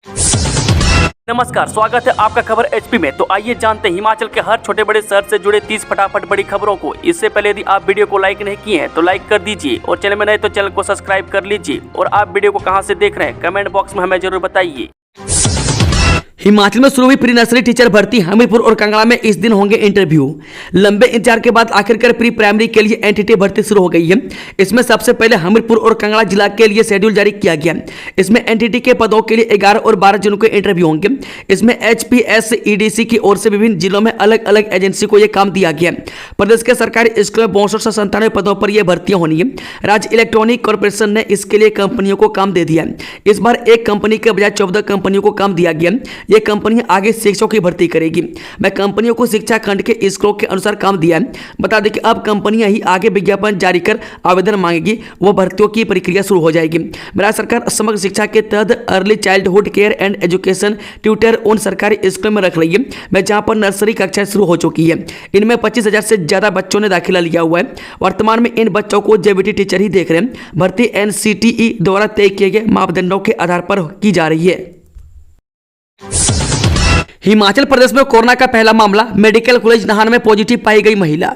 नमस्कार, स्वागत है आपका खबर एचपी में। तो आइए जानते हैं हिमाचल के हर छोटे बड़े शहर से जुड़े 30 फटाफट बड़ी खबरों को। इससे पहले यदि आप वीडियो को लाइक नहीं किए हैं तो लाइक कर दीजिए और चैनल में नए तो चैनल को सब्सक्राइब कर लीजिए। और आप वीडियो को कहां से देख रहे हैं कमेंट बॉक्स में हमें जरूर बताइए। हिमाचल में शुरू हुई प्री नर्सरी टीचर भर्ती। हमीरपुर और कांगड़ा में इस दिन होंगे इंटरव्यू। लंबे इंतजार के बाद आखिरकार प्री प्राइमरी के लिए एनटीटी भर्ती शुरू हो गई है। इसमें सबसे पहले हमीरपुर और कांगड़ा जिला के लिए शेड्यूल जारी किया गया। इसमें एनटीटी के पदों के लिए 11 और 12 जून को इंटरव्यू होंगे। इसमें HPSEDC की ओर से विभिन्न जिलों में अलग अलग एजेंसी को यह काम दिया गया। प्रदेश के सरकारी स्कूलों में 6297 पदों पर यह भर्तियां होनी है। राज्य इलेक्ट्रॉनिक कॉर्पोरेशन ने इसके लिए कंपनियों को काम दे दिया। इस बार एक कंपनी के बजाय 14 कंपनियों को काम दिया गया। ये कंपनियां आगे शिक्षकों की भर्ती करेगी। मैं कंपनियों को शिक्षा खंड के स्कूलों के अनुसार काम दिया है। बता दें कि अब कंपनियां ही आगे विज्ञापन जारी कर आवेदन मांगेगी। वो भर्तियों की प्रक्रिया शुरू हो जाएगी। राज्य सरकार समग्र शिक्षा के तहत early childhood care and education tutor उन सरकारी स्कूलों में रख रही है मैं जहां पर नर्सरी कक्षाएं शुरू हो चुकी है। इनमें 25,000 से ज्यादा बच्चों ने दाखिला लिया हुआ है। वर्तमान में इन बच्चों को जेबीटी टीचर ही देख रहे हैं। भर्ती NCTE द्वारा तय किए गए मापदंडों के आधार पर की जा रही है। हिमाचल प्रदेश में कोरोना का पहला मामला। मेडिकल कॉलेज नाहन में पॉजिटिव पाई गई महिला।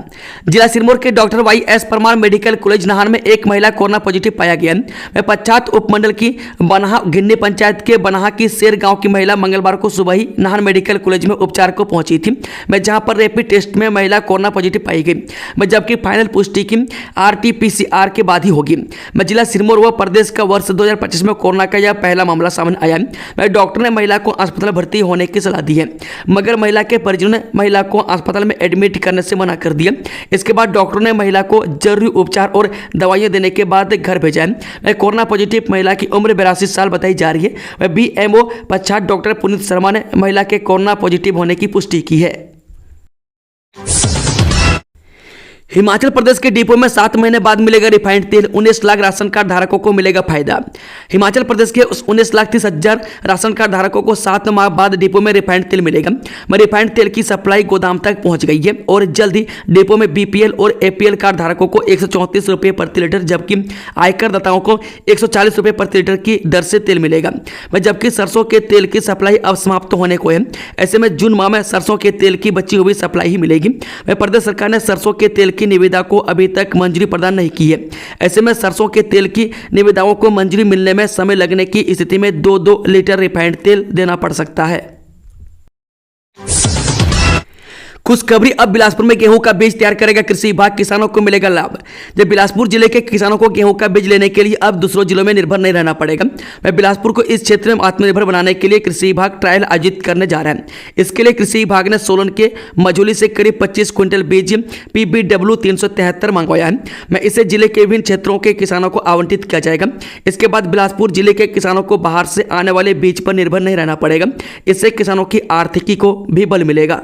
जिला सिरमौर के doctor YS Parmar medical college Nahan में एक महिला कोरोना पॉजिटिव पाया गया है। पच्छाद उपमंडल की बनाहा घिन्नी पंचायत के बनाहा की शेर गांव की महिला मंगलवार को सुबह ही नाहन मेडिकल कॉलेज में उपचार को पहुंची थी। जहां पर रैपिड टेस्ट में महिला कोरोना पॉजिटिव पाई गई। जबकि फाइनल पुष्टि की RT-PCR के बाद ही होगी। जिला सिरमौर व प्रदेश का वर्ष 2025 में कोरोना का यह पहला मामला सामने आया है। डॉक्टर ने महिला को अस्पताल भर्ती होने की सलाह दी है, मगर महिला के परिजनों ने महिला को अस्पताल में एडमिट करने से मना कर दिया। इसके बाद डॉक्टरों ने महिला को जरूरी उपचार और दवाइयां देने के बाद घर भेजा है। कोरोना पॉजिटिव महिला की उम्र 82 साल बताई जा रही है। BMO पच्छाद डॉक्टर पुनीत शर्मा ने महिला के कोरोना पॉजिटिव होने की पुष्टि की है। हिमाचल प्रदेश के डिपो में 7 महीने बाद मिलेगा रिफाइंड तेल। 19 लाख राशन कार्ड धारकों को मिलेगा फायदा। हिमाचल प्रदेश के उस 19,30,000 राशन कार्ड धारकों को 7 माह बाद डिपो में रिफाइंड तेल मिलेगा। रिफाइंड तेल की सप्लाई गोदाम तक पहुंच गई है और जल्द ही डिपो में BPL और APL कार्ड धारकों को 134 रुपये प्रति लीटर, जबकि आयकर दाताओं को 140 रुपये प्रति लीटर की दर से तेल मिलेगा। जबकि सरसों के तेल की सप्लाई अब समाप्त होने को है। ऐसे में जून माह में सरसों के तेल की बची हुई सप्लाई ही मिलेगी। प्रदेश सरकार ने सरसों के तेल की निविदा को अभी तक मंजूरी प्रदान नहीं की है। ऐसे में सरसों के तेल की निविदाओं को मंजूरी मिलने में समय लगने की स्थिति में 2-2 लीटर रिफाइंड तेल देना पड़ सकता है। खुशखबरी, अब बिलासपुर में गेहूं का बीज तैयार करेगा कृषि विभाग। किसानों को मिलेगा लाभ। जब बिलासपुर जिले के किसानों को गेहूं का बीज लेने के लिए अब दूसरों जिलों में निर्भर नहीं रहना पड़ेगा। बिलासपुर को इस क्षेत्र में आत्मनिर्भर बनाने के लिए कृषि विभाग ट्रायल आयोजित करने जा रहा है। इसके लिए कृषि विभाग ने सोलन के मझोली से करीब 25 क्विंटल बीज PBW 373 मंगवाया है। इसे जिले के विभिन्न क्षेत्रों के किसानों को आवंटित किया जाएगा। इसके बाद बिलासपुर जिले के किसानों को बाहर से आने वाले बीज पर निर्भर नहीं रहना पड़ेगा। इससे किसानों की आर्थिकी को भी बल मिलेगा।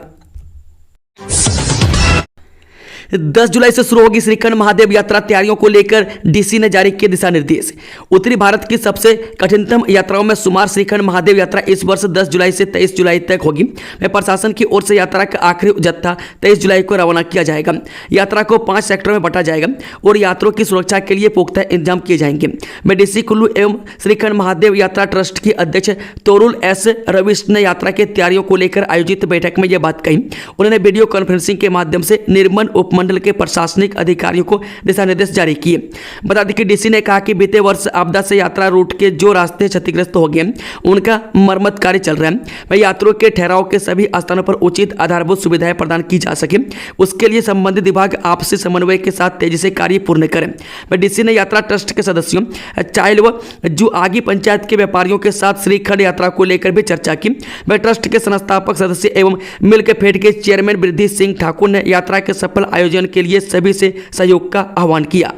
10 जुलाई से शुरू होगी श्रीखंड महादेव यात्रा। तैयारियों को लेकर DC ने जारी किए दिशा निर्देश। उत्तरी भारत की सबसे कठिनतम यात्राओं में शुमार श्रीखंड महादेव यात्रा इस वर्ष 10 जुलाई से 23 जुलाई तक होगी। प्रशासन की ओर से यात्रा का आखिरी जत्था 23 जुलाई को रवाना किया जाएगा। यात्रा को 5 सेक्टरों में बांटा जाएगा और यात्रियों की सुरक्षा के लिए पुख्ता इंतजाम किए जाएंगे। DC कुल्लू एवं श्रीखंड महादेव यात्रा ट्रस्ट की अध्यक्ष तोरुल S रविश ने यात्रा की तैयारियों को लेकर आयोजित बैठक में यह बात कही। उन्होंने वीडियो कॉन्फ्रेंसिंग के माध्यम से निर्मन उपमंडल के प्रशासनिक अधिकारियों को दिशा निर्देश जारी किए। बता दें कि DC ने कहा कि बीते वर्ष आपदा से यात्रा रूट के जो रास्ते क्षतिग्रस्त हो गए उनका मरम्मत कार्य चल रहा है। यात्रियों के ठहराव के सभी स्थानों पर उचित आधारभूत सुविधाएं प्रदान की जा सके, उसके लिए संबंधित विभाग आपसी समन्वय के साथ तेजी से कार्य पूर्ण करें। DC ने यात्रा ट्रस्ट के सदस्यों, चाइल व जुआगी पंचायत के व्यापारियों के साथ श्रीखंड यात्रा को लेकर भी चर्चा की। ट्रस्ट के संस्थापक सदस्य एवं मिल्क फेड के चेयरमैन वृद्धि सिंह ठाकुर ने यात्रा के सफल आयोजन के लिए सभी से सहयोग का आह्वान किया।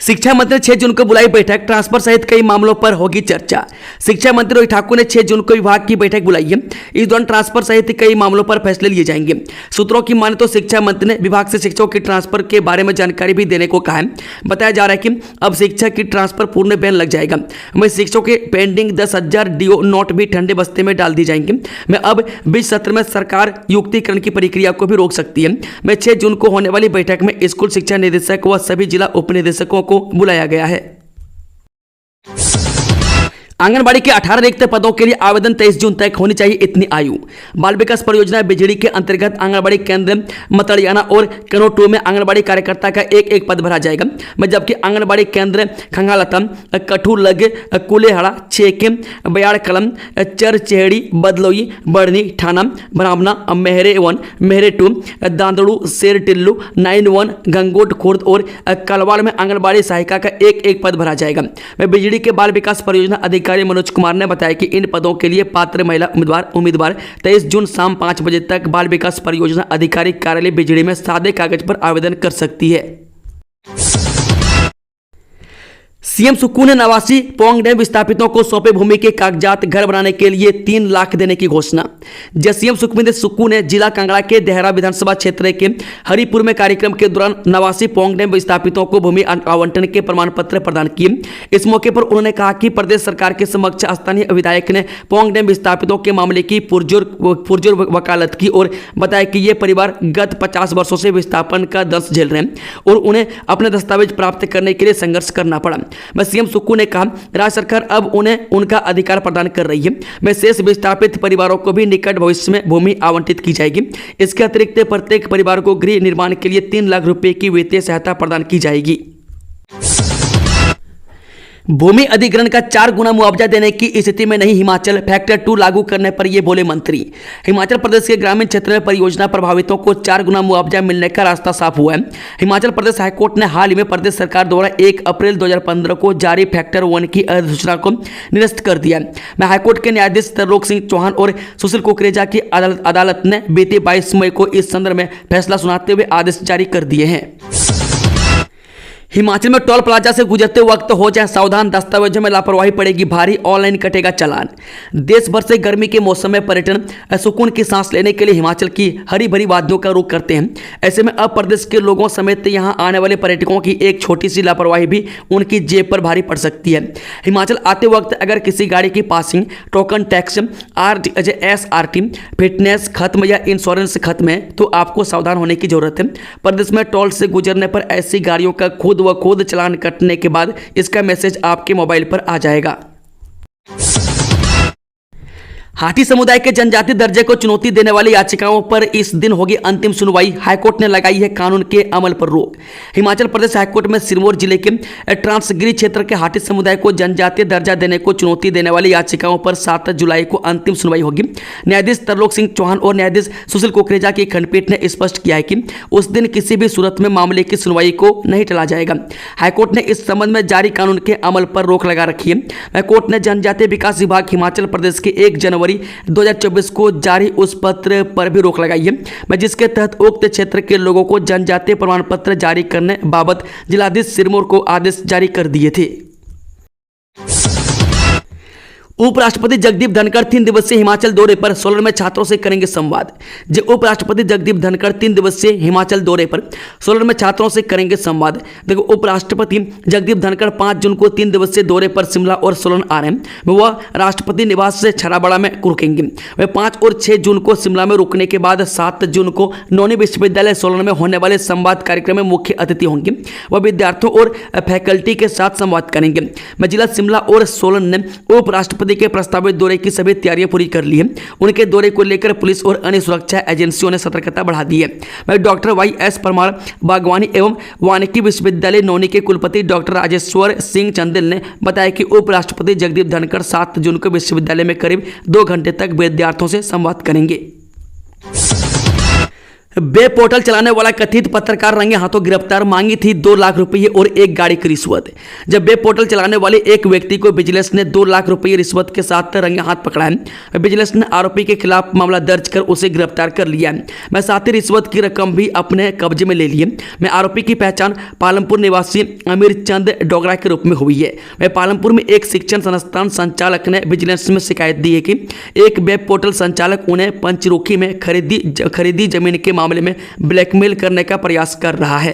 शिक्षा मंत्री 6 जून को बुलाई बैठक। ट्रांसफर सहित कई मामलों पर होगी चर्चा। शिक्षा मंत्री रोहित ठाकुर ने 6 जून को विभाग की बैठक बुलाई है। इस दौरान ट्रांसफर सहित कई मामलों पर फैसले लिए जाएंगे। सूत्रों की माने तो शिक्षा मंत्री ने विभाग से शिक्षकों की ट्रांसफर के बारे में जानकारी भी देने को कहा है। बताया जा रहा है कि अब शिक्षक की ट्रांसफर पूर्ण बैन लग जाएगा। वहीं शिक्षकों के पेंडिंग 10,000 DO नोट भी ठंडे बस्ते में डाल दी जाएंगे। अब बीच सत्र में सरकार युक्तिकरण की प्रक्रिया को भी रोक सकती है। 6 जून को होने वाली बैठक में स्कूल शिक्षा निदेशक व सभी जिला उप निदेशकों को बुलाया गया है। आंगनबाड़ी के 18 रिक्त पदों के लिए आवेदन 23 जून तक होनी चाहिए इतनी आयु। बाल विकास परियोजना बिजड़ी के अंतर्गत आंगनबाड़ी केंद्र मतड़ियाना और कनोटू में आंगनबाड़ी कार्यकर्ता का एक एक पद भरा जाएगा, जबकि आंगनबाड़ी केंद्र खंगालतम, कठूलग, कुलेहड़ा, छेके, बयाड़ कलम, चरचेहड़ी, बदलोई, बढ़नी, ठाना, ब्राह्मणा, मेहरे 1, मेहरे 2, दांदड़ू, शेर टिल्लू, 9-1, गंगोट खुर्द और कलवाड़ में आंगनबाड़ी सहायिका का एक एक पद भरा जाएगा। बिजड़ी के बाल विकास परियोजना अधिकारी मनोज कुमार ने बताया कि इन पदों के लिए पात्र महिला उम्मीदवार 23 जून शाम 5 बजे तक बाल विकास परियोजना अधिकारी कार्यालय बिजड़ी में सादे कागज पर आवेदन कर सकती है। सीएम सुक्कू ने नवासी पौंग डैम विस्थापितों को सौंपे भूमि के कागजात घर बनाने के लिए 3 लाख देने की घोषणा। सीएम सुखविंदर सुक्कू ने जिला कांगड़ा के देहरा विधानसभा क्षेत्र के हरिपुर में कार्यक्रम के दौरान नवासी पौंग डैम विस्थापितों को भूमि आवंटन के प्रमाण पत्र प्रदान किए। इस मौके पर उन्होंने कहा कि प्रदेश सरकार के समक्ष स्थानीय विधायक ने पौंग डैम विस्थापितों के मामले की पुरजोर वकालत की और बताया कि ये परिवार गत 50 वर्षों से विस्थापन का दंश झेल रहे हैं और उन्हें अपने दस्तावेज प्राप्त करने के लिए संघर्ष करना पड़ा। सीएम सुक्कू ने कहा, राज्य सरकार अब उन्हें उनका अधिकार प्रदान कर रही है। शेष विस्थापित परिवारों को भी निकट भविष्य में भूमि आवंटित की जाएगी। इसके अतिरिक्त प्रत्येक परिवार को गृह निर्माण के लिए 3 लाख रुपए की वित्तीय सहायता प्रदान की जाएगी। भूमि अधिग्रहण का 4 गुना मुआवजा देने की स्थिति में नहीं हिमाचल, फैक्टर 2 लागू करने पर ये बोले मंत्री। हिमाचल प्रदेश के ग्रामीण क्षेत्र में परियोजना प्रभावितों को 4 गुना मुआवजा मिलने का रास्ता साफ हुआ है। हिमाचल प्रदेश हाईकोर्ट ने हाल ही में प्रदेश सरकार द्वारा 1 अप्रैल 2015 को जारी फैक्टर 1 की अधिसूचना को निरस्त कर दिया। हाईकोर्ट के न्यायाधीश त्रिलोक सिंह चौहान और सुशील कुकरेजा की अदालत ने बीते 22 मई को इस संदर्भ में फैसला सुनाते हुए आदेश जारी कर दिए हैं। हिमाचल में टोल प्लाजा से गुजरते वक्त हो जाए सावधान, दस्तावेजों में लापरवाही पड़ेगी भारी, ऑनलाइन कटेगा चालान। देश भर से गर्मी के मौसम में पर्यटन सुकून की सांस लेने के लिए हिमाचल की हरी भरी वादियों का रुख करते हैं। ऐसे में अब प्रदेश के लोगों समेत यहां आने वाले पर्यटकों की एक छोटी सी लापरवाही भी उनकी जेब पर भारी पड़ सकती है। हिमाचल आते वक्त अगर किसी गाड़ी की passing, token tax, SRT, fitness खत्म या इंश्योरेंस खत्म है तो आपको सावधान होने की जरूरत है। प्रदेश में टोल से गुजरने पर ऐसी गाड़ियों का खुद चालान कटने के बाद इसका मैसेज आपके मोबाइल पर आ जाएगा। हाटी समुदाय के जनजाति दर्जे को चुनौती देने वाली याचिकाओं पर इस दिन होगी अंतिम सुनवाई। हाईकोर्ट ने लगाई है कानून के अमल पर रोक। हिमाचल प्रदेश हाईकोर्ट में सिरमौर जिले के ट्रांसगिरी क्षेत्र के हाटी समुदाय को जनजातीय दर्जा देने को चुनौती देने वाली याचिकाओं पर 7 जुलाई को अंतिम सुनवाई होगी। न्यायाधीश त्रिलोक सिंह चौहान और न्यायाधीश सुशील कुकरेजा की खंडपीठ ने स्पष्ट किया है कि उस दिन किसी भी सूरत में मामले की सुनवाई को नहीं टाला जाएगा। हाईकोर्ट ने इस संबंध में जारी कानून के अमल पर रोक लगा रखी है। हाईकोर्ट ने जनजातीय विकास विभाग हिमाचल प्रदेश के 1 जनवरी 2024 को जारी उस पत्र पर भी रोक लगाई है, जिसके तहत उक्त क्षेत्र के लोगों को जनजातीय प्रमाण पत्र जारी करने बाबत जिलाधीश सिरमौर को आदेश जारी कर दिए थे। उपराष्ट्रपति जगदीप धनखड़ 3 दिवसीय हिमाचल दौरे पर, सोलन में छात्रों से करेंगे संवाद। उपराष्ट्रपति जगदीप धनखड़ 3 दिवसीय हिमाचल दौरे पर, सोलन में छात्रों से करेंगे संवाद। देखो, उपराष्ट्रपति जगदीप धनखड़ 5 जून को 3 दिवसीय दौरे पर शिमला और सोलन आ रहे हैं। वह राष्ट्रपति निवास से छराबड़ा में रुकेंगे। वह 5 और 6 जून को शिमला में रुकने के बाद 7 जून को नौनी विश्वविद्यालय सोलन में होने वाले संवाद कार्यक्रम में मुख्य अतिथि होंगे। वह विद्यार्थियों और फैकल्टी के साथ संवाद करेंगे। जिला शिमला और सोलन ने उपराष्ट्रपति के प्रस्तावित दौरे की सभी तैयारियां पूरी कर ली है। उनके दौरे को लेकर पुलिस और अन्य सुरक्षा एजेंसियों ने सतर्कता बढ़ा दी है। डॉक्टर YS परमार बागवानी एवं वानिकी विश्वविद्यालय नौनी के कुलपति डॉक्टर राजेश्वर सिंह चंदेल ने बताया कि उपराष्ट्रपति जगदीप धनखड़ 7 जून को विश्वविद्यालय में करीब 2 घंटे तक विद्यार्थियों से संवाद करेंगे। वेब पोर्टल चलाने वाला कथित पत्रकार रंगे हाथों गिरफ्तार, मांगी थी 2 लाख रुपये और 1 गाड़ी की रिश्वत। जब वेब पोर्टल चलाने वाले एक व्यक्ति को विजिलेंस ने 2 लाख रुपये रिश्वत के साथ रंगे हाथ पकड़ा है। विजिलेंस ने आरोपी के खिलाफ मामला दर्ज कर उसे गिरफ्तार कर लिया है। साथ ही रिश्वत की रकम भी अपने कब्जे में ले लिए। आरोपी की पहचान पालमपुर निवासी अमीर चंद डोगरा के रूप में हुई है। पालमपुर में एक शिक्षण संस्थान संचालक ने विजिलेंस में शिकायत दी है कि एक वेब पोर्टल संचालक उन्हें पंचरुखी में खरीदी जमीन के मामले में ब्लैकमेल करने का प्रयास कर रहा है।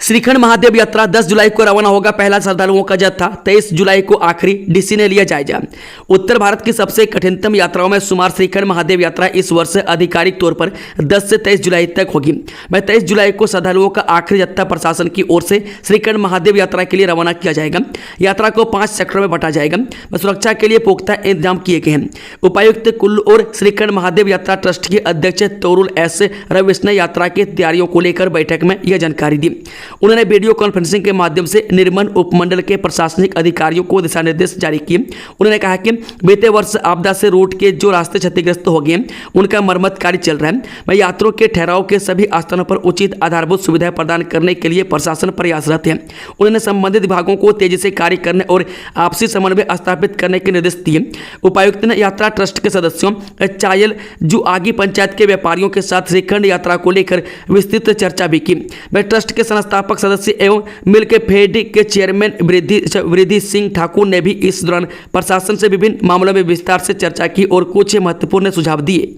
श्रीखंड महादेव यात्रा 10 जुलाई को रवाना होगा पहला श्रद्धालुओं का जत्था। 23 जुलाई को आखिरी डीसी ने लिया जायजा। उत्तर भारत की सबसे कठिनतम यात्राओं में शुमार श्रीखंड महादेव यात्रा इस वर्ष आधिकारिक तौर पर 10 से 23 जुलाई तक होगी। 23 जुलाई को श्रद्धालुओं का आखिरी जत्था प्रशासन की ओर से श्रीखंड महादेव यात्रा के लिए रवाना किया जाएगा। यात्रा को 5 सेक्टरों में बांटा जाएगा। सुरक्षा के लिए पुख्ता इंतजाम किए गए हैं। उपायुक्त कुल्लू और श्रीखंड महादेव यात्रा ट्रस्ट के अध्यक्ष तोरुल एस रविश ने यात्रा की तैयारियों को लेकर बैठक में यह जानकारी दी। उन्होंने वीडियो कॉन्फ्रेंसिंग के माध्यम से निर्मन उपमंडल के प्रशासनिक अधिकारियों को दिशा निर्देश जारी किए। उन्होंने कहा कि बीते वर्ष आपदा से रूट के जो रास्ते क्षतिग्रस्त हो गए उनका मरम्मत कार्य चल रहा है। वह यात्रियों के ठहराव के सभी स्थानों पर उचित आधारभूत सुविधाएं प्रदान करने के लिए प्रशासन प्रयासरत है। उन्होंने संबंधित विभागों को तेजी से कार्य करने और आपसी समन्वय स्थापित करने के निर्देश दिए। उपायुक्त ने यात्रा ट्रस्ट के सदस्यों चायल जुआगी पंचायत के व्यापारियों के साथ श्रीखंड यात्रा को लेकर विस्तृत चर्चा भी की। वह ट्रस्ट के संस्थापक सदस्य एवं मिल के फेड के चेयरमैन वृद्धि सिंह ठाकुर ने भी इस दौरान प्रशासन से विभिन्न मामलों में विस्तार से चर्चा की और कुछ महत्वपूर्ण सुझाव दिए।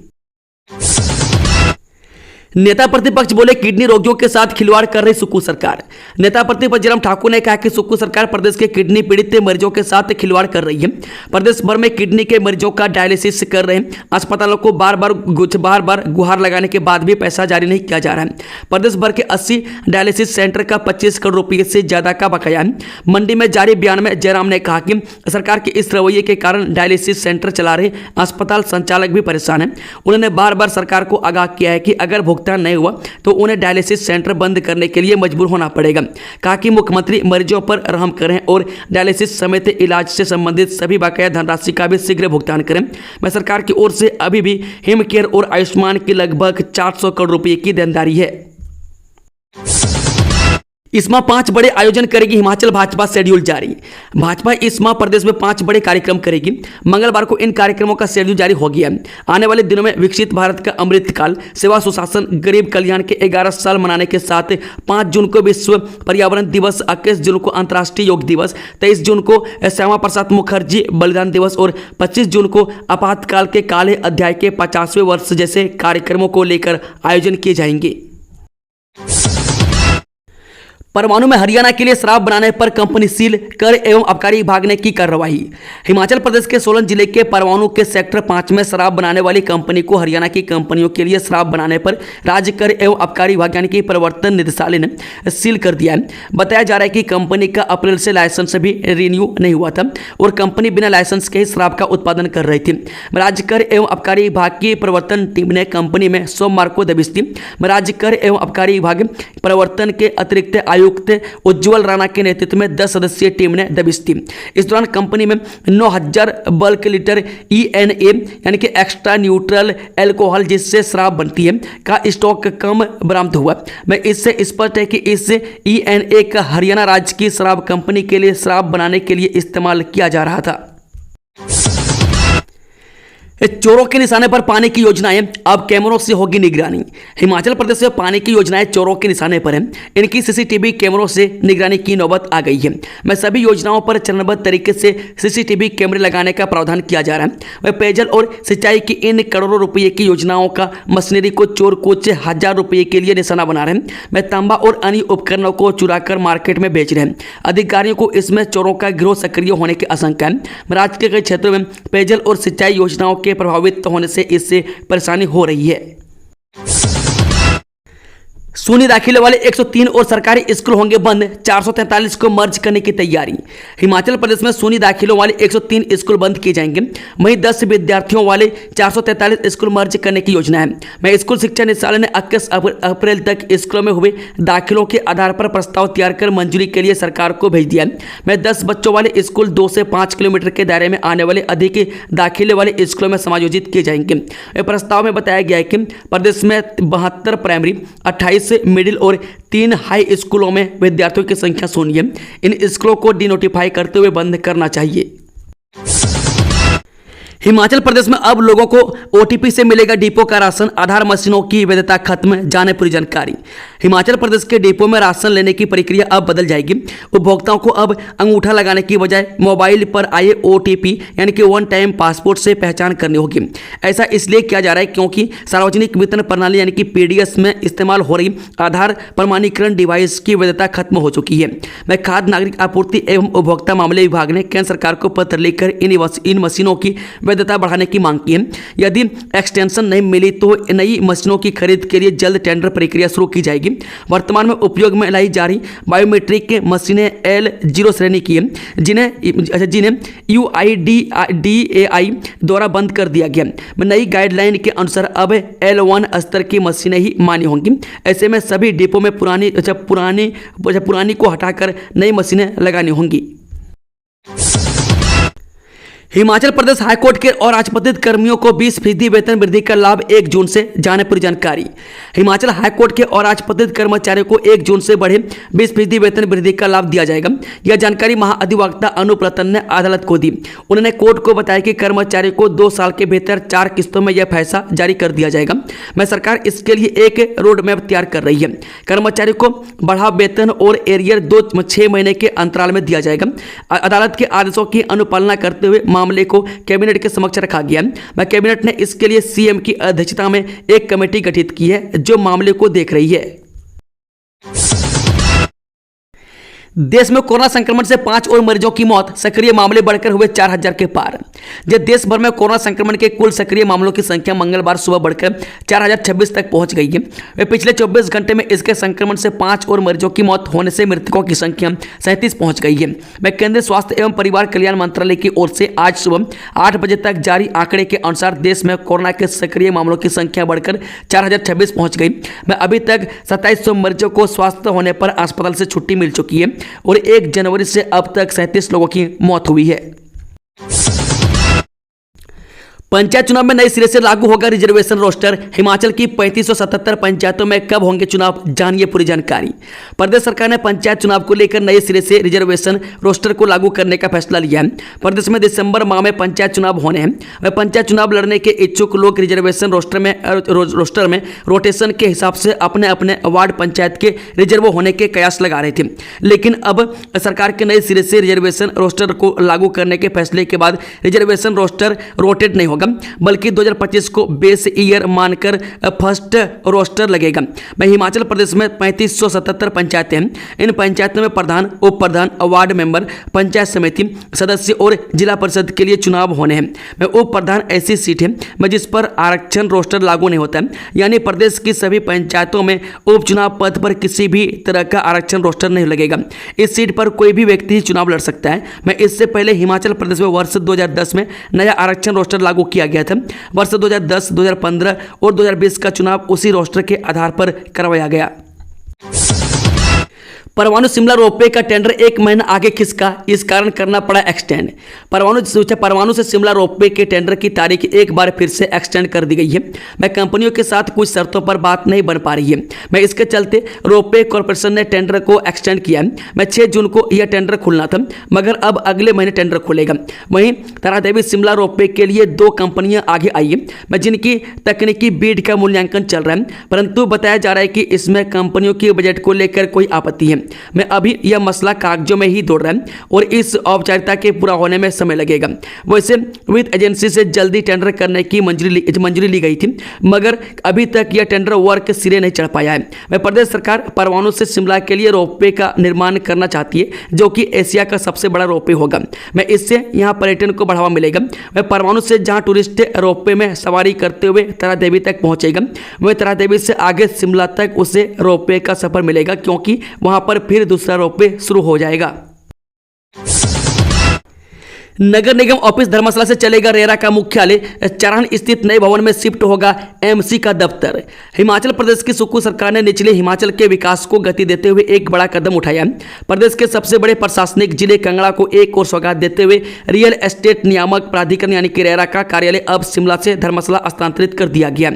नेता प्रतिपक्ष बोले किडनी रोगियों के साथ खिलवाड़ कर रही सुक्खू सरकार। नेता प्रतिपक्ष जयराम ठाकुर ने कहा कि सुक्खू सरकार प्रदेश के किडनी पीड़ित मरीजों के साथ खिलवाड़ कर रही है। प्रदेश भर में किडनी के मरीजों का डायलिसिस कर रहे हैं। अस्पतालों को बार बार गुहार लगाने के बाद भी पैसा जारी नहीं किया जा रहा है। प्रदेश भर के 80 डायलिसिस सेंटर का 25 करोड़ रुपये से ज्यादा का बकाया है। मंडी में जारी बयान में जयराम ने कहा कि सरकार के इस रवैये के कारण डायलिसिस सेंटर चला रहे अस्पताल संचालक भी परेशान है। उन्होंने बार बार सरकार को आगाह किया है कि अगर भुगतान नहीं हुआ तो उन्हें डायलिसिस सेंटर बंद करने के लिए मजबूर होना पड़ेगा। कहा कि मुख्यमंत्री मरीजों पर रहम करें और डायलिसिस समेत इलाज से संबंधित सभी बकाया धनराशि का भी शीघ्र भुगतान करें। मैं सरकार की ओर से अभी भी हिम केयर और आयुष्मान की लगभग 400 करोड़ रुपए की देनदारी है। इस माह 5 बड़े आयोजन करेगी हिमाचल भाजपा, शेड्यूल जारी। भाजपा इस माह प्रदेश में 5 बड़े कार्यक्रम करेगी। मंगलवार को इन कार्यक्रमों का शेड्यूल जारी हो गया है। आने वाले दिनों में विकसित भारत का अमृतकाल, सेवा सुशासन, गरीब कल्याण के 11 साल मनाने के साथ 5 जून को विश्व पर्यावरण दिवस, 21 जून को अंतर्राष्ट्रीय योग दिवस, 23 जून को श्यामा प्रसाद मुखर्जी बलिदान दिवस और 25 जून को आपातकाल के काले अध्याय के 50वें वर्ष जैसे कार्यक्रमों को लेकर आयोजन किए जाएंगे। परवाणु में हरियाणा के लिए शराब बनाने पर कंपनी सील, कर एवं आबकारी विभाग ने की कार्रवाई। हिमाचल प्रदेश के सोलन जिले के परवाणु के सेक्टर 5 में शराब बनाने वाली कंपनी को हरियाणा की कंपनियों के लिए शराब बनाने पर राज्य कर एवं आबकारी विभाग यानी कि प्रवर्तन निदेशालय ने सील कर दिया है। बताया जा रहा है कि कंपनी का अप्रैल से लाइसेंस भी रिन्यू नहीं हुआ था और कंपनी बिना लाइसेंस के ही शराब का उत्पादन कर रही थी। राज्य कर एवं आबकारी विभाग की प्रवर्तन टीम ने कंपनी में सोमवार को दबिश दी। राज्य कर एवं आबकारी विभाग प्रवर्तन के अतिरिक्त आयुक्त उज्जवल राणा के नेतृत्व में 10 सदस्यीय टीम ने दबिश दी। इस दौरान कंपनी में 9000 बल्क लीटर ENA यानी कि एक्स्ट्रा न्यूट्रल एल्कोहल जिससे शराब बनती है का स्टॉक कम बरामद हुआ। मैं इससे स्पष्ट है कि इस ENA का हरियाणा राज्य की शराब कंपनी के लिए शराब बनाने के लिए इस्तेमाल किया जा रहा था। चोरों के निशाने पर पानी की योजनाएं, अब कैमरों से होगी निगरानी। हिमाचल प्रदेश में पानी की योजनाएं चोरों के निशाने पर हैं। इनकी CCTV कैमरों से निगरानी की नौबत आ गई है। मैं सभी योजनाओं पर चरणबद्ध तरीके से CCTV कैमरे लगाने का प्रावधान किया जा रहा है। वह पेयजल और सिंचाई की इन करोड़ों रुपये की योजनाओं का मशीनरी को चोर कुछ 1000 रुपये के लिए निशाना बना रहे हैं। मैं तांबा और अन्य उपकरणों को चुराकर मार्केट में बेच रहे हैं। अधिकारियों को इसमें चोरों का गिरोह सक्रिय होने की आशंका है। राज्य के कई क्षेत्रों में पेयजल और सिंचाई योजनाओं के प्रभावित होने से इससे परेशानी हो रही है। शून्य दाखिले वाले 103 और सरकारी स्कूल होंगे बंद, 443 को मर्ज करने की तैयारी। हिमाचल प्रदेश में शून्य दाखिलों वाले 103 स्कूल बंद किए जाएंगे। वहीं 10 विद्यार्थियों वाले 443 स्कूल मर्ज करने की योजना है। मैं स्कूल शिक्षा निदेशालय ने 21 अप्रैल तक स्कूलों में हुए दाखिलों के आधार पर प्रस्ताव तैयार कर मंजूरी के लिए सरकार को भेज दिया है। मैं 10 बच्चों वाले स्कूल 2 से 5 किलोमीटर के दायरे में आने वाले अधिक दाखिले वाले स्कूलों में समायोजित किए जाएंगे। प्रस्ताव में बताया गया है कि प्रदेश में 72 प्राइमरी, 28 मिडिल और 3 हाई स्कूलों में विद्यार्थियों की संख्या शून्य है। इन स्कूलों को डिनोटिफाई करते हुए बंद करना चाहिए। हिमाचल प्रदेश में अब लोगों को ओटीपी से मिलेगा डिपो का राशन, आधार मशीनों की वैधता खत्म, जाने पूरी जानकारी। हिमाचल प्रदेश के डिपो में राशन लेने की प्रक्रिया अब बदल जाएगी। उपभोक्ताओं को अब अंगूठा लगाने की बजाय मोबाइल पर आए ओटीपी यानी कि वन टाइम पासपोर्ट से पहचान करनी होगी। ऐसा इसलिए किया जा रहा है क्योंकि सार्वजनिक वितरण प्रणाली यानी कि पीडीएस में इस्तेमाल हो रही आधार प्रमाणीकरण डिवाइस की वैधता खत्म हो चुकी है। मैं खाद्य नागरिक आपूर्ति एवं उपभोक्ता मामले विभाग ने केंद्र सरकार को पत्र लिखकर इन मशीनों की वैधता बढ़ाने की मांग की है। यदि एक्सटेंशन नहीं मिली तो नई मशीनों की खरीद के लिए जल्द टेंडर प्रक्रिया शुरू की जाएगी। वर्तमान में उपयोग में लाई जा रही बायोमेट्रिक मशीनें L0 श्रेणी की है, जिन्हें UIDAI द्वारा बंद कर दिया गया। नई गाइडलाइन के अनुसार अब L1 स्तर की मशीनें ही मान्य होंगी। ऐसे में सभी डिपो में पुरानी को हटाकर नई मशीनें लगानी होंगी। हिमाचल प्रदेश हाईकोर्ट के और राजपत्रित कर्मियों को 20% वेतन वृद्धि का लाभ 1 जून से, जाने पूरी जानकारी। हिमाचल हाईकोर्ट के और राजपत्रित कर्मचारियों को 1 जून से बढ़े 20% वेतन वृद्धि का लाभ दिया जाएगा। यह जानकारी महाअधिवक्ता अनूप रतन ने अदालत को दी। उन्होंने कोर्ट को बताया कि कर्मचारियों को 2 साल के भीतर 4 किस्तों में यह फैसला जारी कर दिया जाएगा। मैं सरकार इसके लिए एक रोड मैप तैयार कर रही है। कर्मचारियों को बढ़ा वेतन और एरियर 6 महीने के अंतराल में दिया जाएगा। अदालत के आदेशों की अनुपालना करते हुए मामले को कैबिनेट के समक्ष रखा गया। कैबिनेट ने इसके लिए सीएम की अध्यक्षता में एक कमेटी गठित की है जो मामले को देख रही है। देश में कोरोना संक्रमण से 5 और मरीजों की मौत, सक्रिय मामले बढ़कर हुए 4000 के पार। जब देश भर में कोरोना संक्रमण के कुल सक्रिय मामलों की संख्या मंगलवार सुबह बढ़कर 4026 तक पहुंच गई है। वे पिछले 24 घंटे में इसके संक्रमण से 5 और मरीजों की मौत होने से मृतकों की संख्या 37 पहुंच गई है। मैं केंद्रीय स्वास्थ्य एवं परिवार कल्याण मंत्रालय की ओर से आज सुबह 8 बजे तक जारी आंकड़े के अनुसार देश में कोरोना के सक्रिय मामलों की संख्या बढ़कर 4026 पहुंच गई। मैं अभी तक 2700 मरीजों को स्वस्थ होने पर अस्पताल से छुट्टी मिल चुकी है और 1 जनवरी से अब तक 37 लोगों की मौत हुई है। पंचायत चुनाव में नए सिरे से लागू होगा रिजर्वेशन रोस्टर। हिमाचल की 3577 पंचायतों में कब होंगे चुनाव, जानिए पूरी जानकारी। प्रदेश सरकार ने पंचायत चुनाव को लेकर नए सिरे से रिजर्वेशन रोस्टर को लागू करने का फैसला लिया है। प्रदेश में दिसंबर माह में पंचायत चुनाव होने हैं। वह पंचायत चुनाव लड़ने के इच्छुक लोग रिजर्वेशन रोस्टर में रोटेशन के हिसाब से अपने अपने वार्ड पंचायत के रिजर्व होने के कयास लगा रहे थे। लेकिन अब सरकार के नए सिरे से रिजर्वेशन रोस्टर को लागू करने के फैसले के बाद रिजर्वेशन रोस्टर रोटेट नहीं होगा, बल्कि 2025 को बेस ईयर मानकर फर्स्ट रोस्टर लगेगा। मैं हिमाचल प्रदेश में 3577 पंचायतें हैं। इन पंचायतों में प्रधान, उप प्रधान, वार्ड मेंबर, पंचायत समिति सदस्य और जिला परिषद के लिए चुनाव होने हैं। मैं उप प्रधान ऐसी सीट है मैं जिस पर आरक्षण रोस्टर लागू नहीं होता है, यानी प्रदेश की सभी पंचायतों में उपचुनाव पद पर किसी भी तरह का आरक्षण रोस्टर नहीं लगेगा। इस सीट पर कोई भी व्यक्ति चुनाव लड़ सकता है। मैं इससे पहले हिमाचल प्रदेश में वर्ष 2010 में नया आरक्षण रोस्टर लागू किया गया था। वर्ष 2010, 2015 और 2020 का चुनाव उसी रोस्टर के आधार पर करवाया गया। परवाणु शिमला रोपवे का टेंडर 1 महीना आगे खिसका, इस कारण करना पड़ा एक्सटेंड। परवाणु से शिमला रोपवे के टेंडर की तारीख एक बार फिर से एक्सटेंड कर दी गई है। मैं कंपनियों के साथ कुछ शर्तों पर बात नहीं बन पा रही है। मैं इसके चलते रोपवे कॉर्पोरेशन ने टेंडर को एक्सटेंड किया है। मैं 6 जून को यह टेंडर खुलना था, मगर अब अगले महीने टेंडर खुलेगा। वहीं तारादेवी शिमला रोपवे के लिए 2 कंपनियां आगे आई है, मैं जिनकी तकनीकी बीड का मूल्यांकन चल रहा है, परंतु बताया जा रहा है कि इसमें कंपनियों की बजट को लेकर कोई आपत्ति है। मैं अभी यह मसला कागजों में ही दौड़ रहा है और इस औपचारिकता के पूरा होने में समय लगेगा। वैसे वित्त एजेंसी से जल्दी टेंडर करने की मंजूरी ली गई थी, मगर अभी तक यह टेंडर वर्क सिरे नहीं चढ़ पाया है। वह प्रदेश सरकार परवाणु से शिमला के लिए रोपवे का निर्माण करना चाहती है, जो कि एशिया का सबसे बड़ा रोपवे होगा। मैं इससे यहाँ पर्यटन को बढ़ावा मिलेगा। वह परवाणु से जहाँ टूरिस्ट रोपवे में सवारी करते हुए तारादेवी तक पहुंचेगा, वह तारादेवी से आगे शिमला तक उसे रोपवे का सफर मिलेगा, क्योंकि वहां पर फिर दूसरा रोपवे शुरू हो जाएगा। नगर निगम ऑफिस धर्मशाला से चलेगा रेरा का मुख्यालय। चारण स्थित नए भवन में शिफ्ट होगा एमसी का दफ्तर। हिमाचल प्रदेश की सुक्खू सरकार ने निचले हिमाचल के विकास को गति देते हुए एक बड़ा कदम उठाया। प्रदेश के सबसे बड़े प्रशासनिक जिले कांगड़ा को एक और सौगात देते हुए रियल एस्टेट नियामक प्राधिकरण यानी कि रेरा का कार्यालय अब शिमला से धर्मशाला स्थानांतरित कर दिया गया।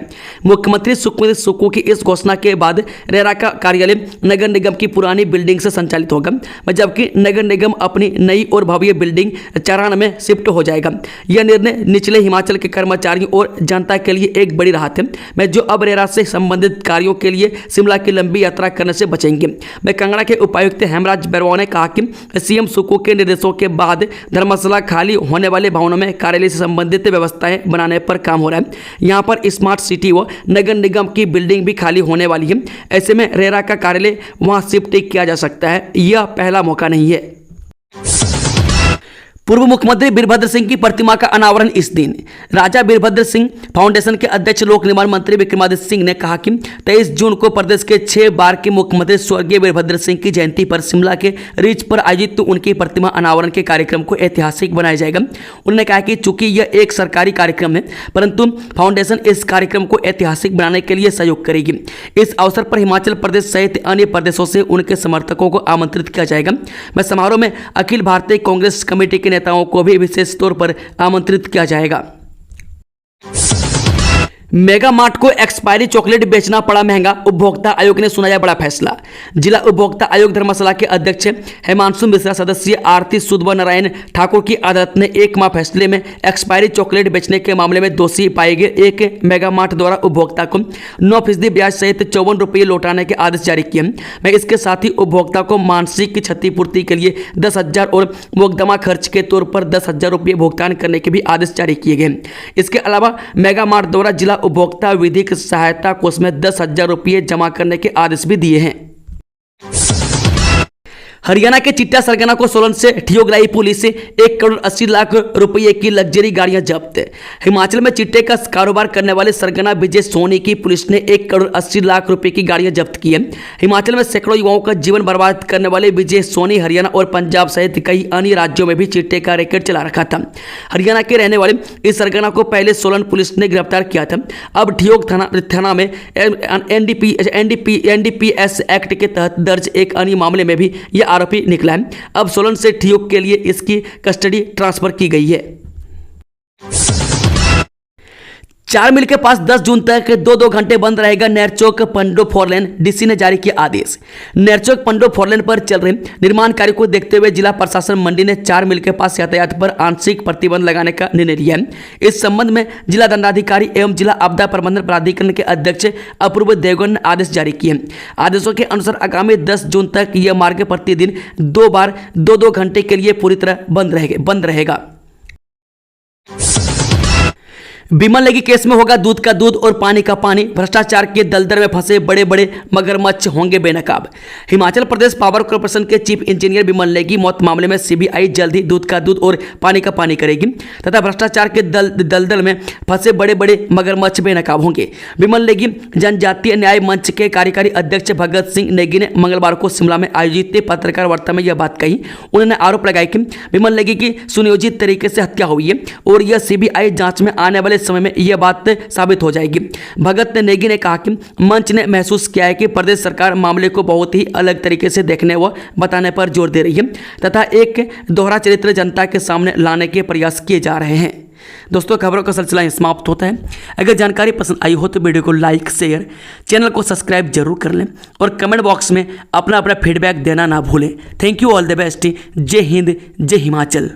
मुख्यमंत्री सुखविंदर सुक्खू की इस घोषणा के बाद रेरा का कार्यालय नगर निगम की पुरानी बिल्डिंग से संचालित होगा, जबकि नगर निगम अपनी नई और भव्य बिल्डिंग चारण प्लान में शिफ्ट हो जाएगा। यह निर्णय निचले हिमाचल के कर्मचारियों और जनता के लिए एक बड़ी राहत है, मैं जो अब रेरा से संबंधित कार्यों के लिए शिमला की लंबी यात्रा करने से बचेंगे। मैं कांगड़ा के उपायुक्त हेमराज बैरवा ने कहा कि सीएम सुक्खू के निर्देशों के बाद धर्मशाला खाली होने वाले भवनों में कार्यालय से संबंधित व्यवस्थाएं बनाने पर काम हो रहा है। यहाँ पर स्मार्ट सिटी व नगर निगम की बिल्डिंग भी खाली होने वाली है। ऐसे में रेरा का कार्यालय वहां शिफ्ट किया जा सकता है। यह पहला मौका नहीं है। पूर्व मुख्यमंत्री वीरभद्र सिंह की प्रतिमा का अनावरण इस दिन। राजा वीरभद्र सिंह फाउंडेशन के अध्यक्ष लोक निर्माण मंत्री विक्रमादित्य सिंह ने कहा कि 23 जून को प्रदेश के 6 बार के मुख्यमंत्री स्वर्गीय वीरभद्र सिंह की जयंती पर शिमला के रिज पर आयोजित उनकी प्रतिमा अनावरण के कार्यक्रम को ऐतिहासिक बनाया जाएगा। उन्होंने कहा कि चूंकि यह एक सरकारी कार्यक्रम है, परंतु फाउंडेशन इस कार्यक्रम को ऐतिहासिक बनाने के लिए सहयोग करेगी। इस अवसर पर हिमाचल प्रदेश सहित अन्य प्रदेशों से उनके समर्थकों को आमंत्रित किया जाएगा। मैं समारोह में अखिल भारतीय कांग्रेस कमेटी के नेताओं को भी विशेष तौर पर आमंत्रित किया जाएगा। मेगा मार्ट को एक्सपायरी चॉकलेट बेचना पड़ा महंगा, उपभोक्ता आयोग ने सुनाया बड़ा फैसला। जिला उपभोक्ता आयोग धर्मशाला के अध्यक्ष हेमांशु मिश्रा, सदस्य आरती सुधवा नारायण ठाकुर की अदालत ने एक माह फैसले में एक्सपायरी चॉकलेट बेचने के मामले में दोषी पाए गए एक मेगा मार्ट द्वारा उपभोक्ता को 9% ब्याज सहित 54 रुपये लौटाने के आदेश जारी किए। मैं इसके साथ ही उपभोक्ता को मानसिक क्षतिपूर्ति के लिए 10,000 और मुकदमा खर्च के तौर पर 10,000 रुपये भुगतान करने के भी आदेश जारी किए गए। इसके अलावा मेगा मार्ट द्वारा जिला उपभोक्ता विधिक सहायता कोष में 10,000 रुपये जमा करने के आदेश भी दिए हैं। हरियाणा के चिट्टा सरगना को सोलन से ठियोगलाई पुलिस से 1 करोड़ 80 लाख रुपए की लग्जरी गाड़ियां जब्त। हिमाचल में चिट्टे का कारोबार करने वाले सरगना विजय सोनी की पुलिस ने 1 करोड़ 80 लाख रुपए की गाड़ियां जब्त की है। हिमाचल में सैकड़ों युवाओं का जीवन बर्बाद करने वाले विजय सोनी हरियाणा और पंजाब सहित कई अन्य राज्यों में भी चिट्टे का रैकेट चला रखा था। हरियाणा के रहने वाले इस सरगना को पहले सोलन पुलिस ने गिरफ्तार किया था। अब ठियोग थाना में एनडीपीएस एक्ट के तहत दर्ज एक अन्य मामले में भी यह आरोपी निकला है। अब सोलन से ठियोग के लिए इसकी कस्टडी ट्रांसफर की गई है। 4 मील के पास 10 जून तक 2-2 घंटे बंद रहेगा नेरचौक पंडो फोरलेन, डीसी ने जारी किया आदेश। नेरचौक पंडो फोरलेन पर चल रहे निर्माण कार्य को देखते हुए जिला प्रशासन मंडी ने 4 मील के पास यातायात पर आंशिक प्रतिबंध लगाने का निर्णय लिया है। इस संबंध में जिला दंडाधिकारी एवं जिला आपदा प्रबंधन प्राधिकरण के अध्यक्ष अपूर्व देवगन ने आदेश जारी किए। आदेशों के अनुसार आगामी 10 जून तक यह मार्ग प्रतिदिन 2 बार 2-2 घंटे के लिए पूरी तरह बंद रहेगा। विमल नेगी केस में होगा दूध का दूध और पानी का पानी, भ्रष्टाचार के दलदल में फंसे बड़े बड़े मगरमच्छ होंगे बेनकाब। हिमाचल प्रदेश पावर कॉर्पोरेशन के चीफ इंजीनियर विमल नेगी मौत मामले में सीबीआई जल्द ही दूध का दूध और पानी का पानी करेगी तथा भ्रष्टाचार के दलदल में फंसे बड़े बड़े मगरमच्छ बेनकाब होंगे। विमल नेगी जनजातीय न्याय मंच के कार्यकारी अध्यक्ष भगत सिंह नेगी ने मंगलवार को शिमला में आयोजित पत्रकार वार्ता में यह बात कही। उन्होंने आरोप लगाया कि विमल नेगी की सुनियोजित तरीके से हत्या हुई है और यह सीबीआई जांच में आने वाले समय में यह बात साबित हो जाएगी। भगत नेगी ने कहा कि मंच ने महसूस किया है कि प्रदेश सरकार मामले को बहुत ही अलग तरीके से देखने व बताने पर जोर दे रही है तथा एक दोहरा चरित्र जनता के सामने लाने के प्रयास किए जा रहे हैं। दोस्तों, खबरों का सिलसिला समाप्त होता है। अगर जानकारी पसंद आई हो तो वीडियो को लाइक शेयर, चैनल को सब्सक्राइब जरूर कर लें और कमेंट बॉक्स में अपना फीडबैक देना ना भूलें। Thank you, all the best. जय हिंद, जय हिमाचल।